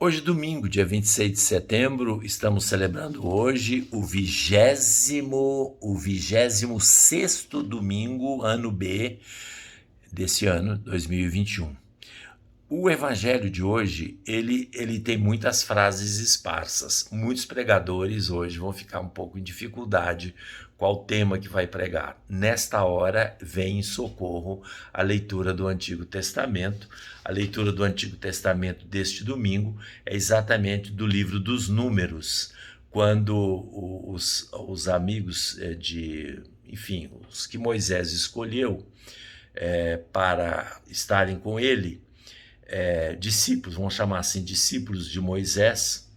Hoje, domingo, dia 26 de setembro, estamos celebrando hoje o vigésimo sexto domingo, ano B, desse ano, 2021. O evangelho de hoje, ele tem muitas frases esparsas. Muitos pregadores hoje vão ficar um pouco em dificuldade qual tema que vai pregar. Nesta hora, vem em socorro a leitura do Antigo Testamento. A leitura do Antigo Testamento deste domingo é exatamente do livro dos Números, quando os amigos enfim, os que Moisés escolheu para estarem com ele, discípulos, vamos chamar assim, discípulos de Moisés,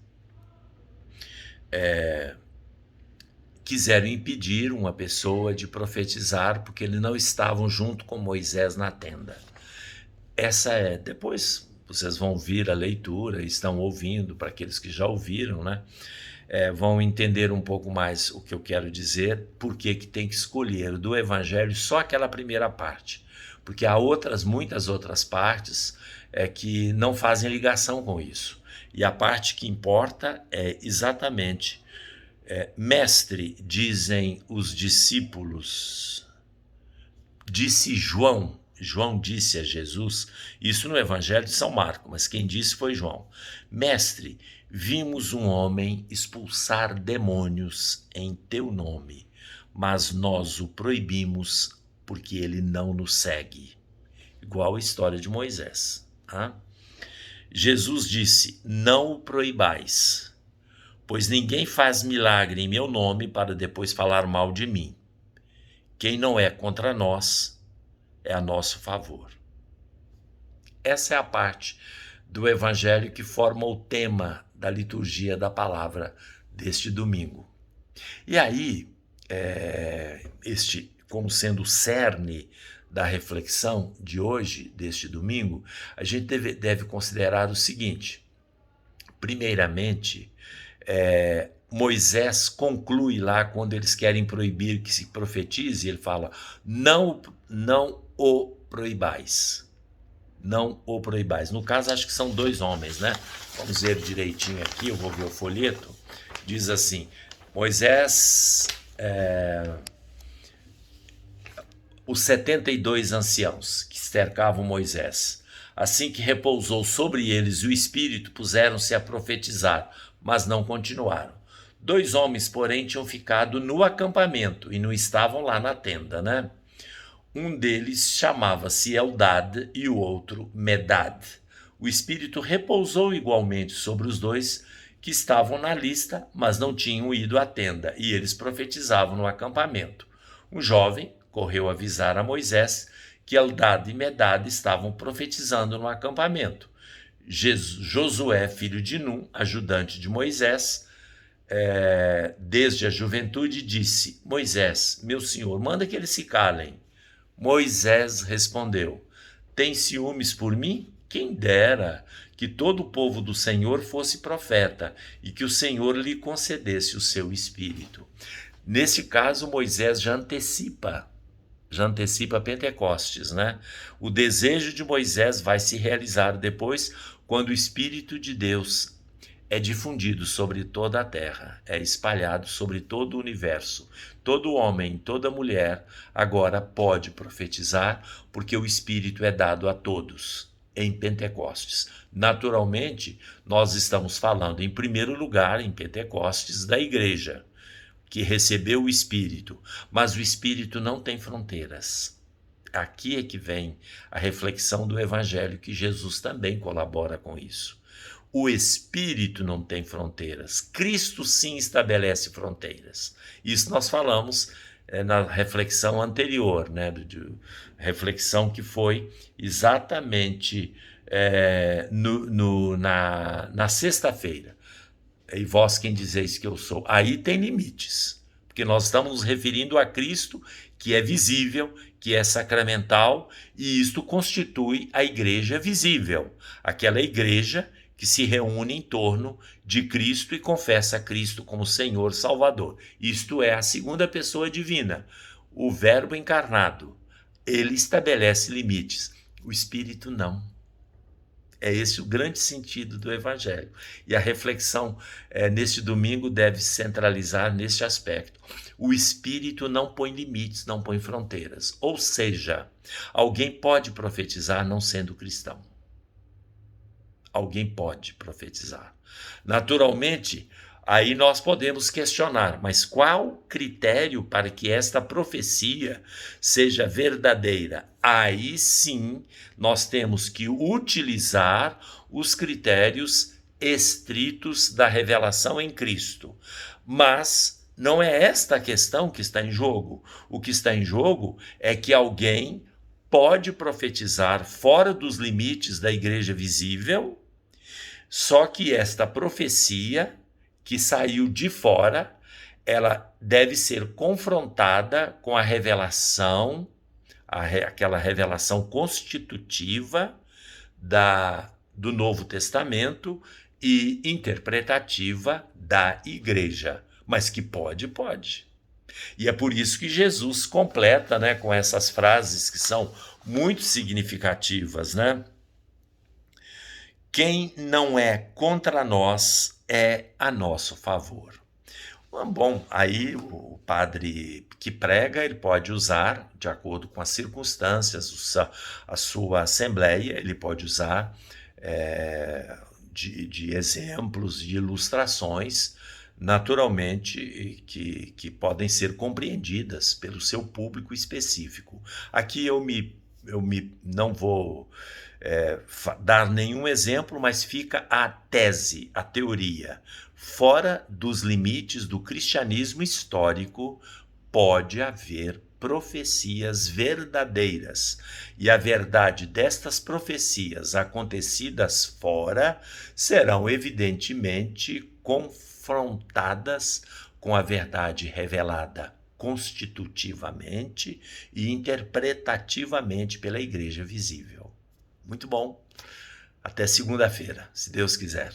quiseram impedir uma pessoa de profetizar porque eles não estavam junto com Moisés na tenda. Depois vocês vão ouvir a leitura, estão ouvindo, para aqueles que já ouviram, né? Vão entender um pouco mais o que eu quero dizer, por que tem que escolher do evangelho só aquela primeira parte, porque há muitas outras partes que não fazem ligação com isso, e a parte que importa é exatamente: mestre, dizem os discípulos, disse João disse a Jesus, isso no evangelho de São Marcos, mas quem disse foi João: mestre, vimos um homem expulsar demônios em teu nome, mas nós o proibimos porque ele não nos segue. Igual a história de Moisés. Jesus disse: não o proibais, pois ninguém faz milagre em meu nome para depois falar mal de mim. Quem não é contra nós é a nosso favor. Essa é a parte do evangelho que forma o tema da liturgia da palavra deste domingo. E aí, como sendo o cerne da reflexão de hoje, deste domingo, a gente deve considerar o seguinte: primeiramente, Moisés conclui lá, quando eles querem proibir que se profetize, ele fala: não o proibais. Não o proibais. No caso, acho que são dois homens, né? Vamos ver direitinho aqui, eu vou ver o folheto. Diz assim: Moisés, os 72 anciãos que cercavam Moisés, assim que repousou sobre eles o Espírito, puseram-se a profetizar, mas não continuaram. 2 homens, porém, tinham ficado no acampamento e não estavam lá na tenda, né? Um deles chamava-se Eldad e o outro Medad. O Espírito repousou igualmente sobre os dois que estavam na lista, mas não tinham ido à tenda, e eles profetizavam no acampamento. Um jovem correu avisar a Moisés que Eldad e Medad estavam profetizando no acampamento. Josué, filho de Num, ajudante de Moisés, desde a juventude, disse: Moisés, meu senhor, manda que eles se calem. Moisés respondeu: tem ciúmes por mim? Quem dera que todo o povo do Senhor fosse profeta e que o Senhor lhe concedesse o seu espírito. Nesse caso, Moisés já antecipa Pentecostes, né? O desejo de Moisés vai se realizar depois, quando o Espírito de Deus é difundido sobre toda a terra, é espalhado sobre todo o universo. Todo homem, toda mulher agora pode profetizar, porque o Espírito é dado a todos em Pentecostes. Naturalmente, nós estamos falando, em primeiro lugar, em Pentecostes, da igreja, que recebeu o Espírito, mas o Espírito não tem fronteiras. Aqui é que vem a reflexão do Evangelho, que Jesus também colabora com isso. O Espírito não tem fronteiras. Cristo sim estabelece fronteiras. Isso nós falamos na reflexão anterior, né? Reflexão que foi exatamente na sexta-feira. E vós quem dizeis que eu sou? Aí tem limites, porque nós estamos nos referindo a Cristo, que é visível, que é sacramental, e isto constitui a igreja visível, aquela igreja que se reúne em torno de Cristo e confessa Cristo como Senhor Salvador. Isto é a segunda pessoa divina, o Verbo encarnado. Ele estabelece limites. O Espírito não. É esse o grande sentido do Evangelho. E a reflexão neste domingo deve se centralizar neste aspecto. O Espírito não põe limites, não põe fronteiras. Ou seja, alguém pode profetizar não sendo cristão. Alguém pode profetizar. Naturalmente, aí nós podemos questionar, mas qual critério para que esta profecia seja verdadeira? Aí sim, nós temos que utilizar os critérios estritos da revelação em Cristo. Mas não é esta a questão que está em jogo. O que está em jogo é que alguém pode profetizar fora dos limites da igreja visível, só que esta profecia que saiu de fora, ela deve ser confrontada com a revelação, aquela revelação constitutiva do Novo Testamento e interpretativa da igreja. Mas que pode. E é por isso que Jesus completa, né, com essas frases que são muito significativas, né? Quem não é contra nós é a nosso favor. Bom, aí o padre que prega, ele pode usar, de acordo com as circunstâncias, a sua assembleia, ele pode usar de exemplos, de ilustrações, naturalmente, que podem ser compreendidas pelo seu público específico. Aqui eu não vou dar nenhum exemplo, mas fica a tese, a teoria. Fora dos limites do cristianismo histórico, pode haver profecias verdadeiras. E a verdade destas profecias acontecidas fora serão evidentemente confrontadas com a verdade revelada constitutivamente e interpretativamente pela igreja visível. Muito bom. Até segunda-feira, se Deus quiser.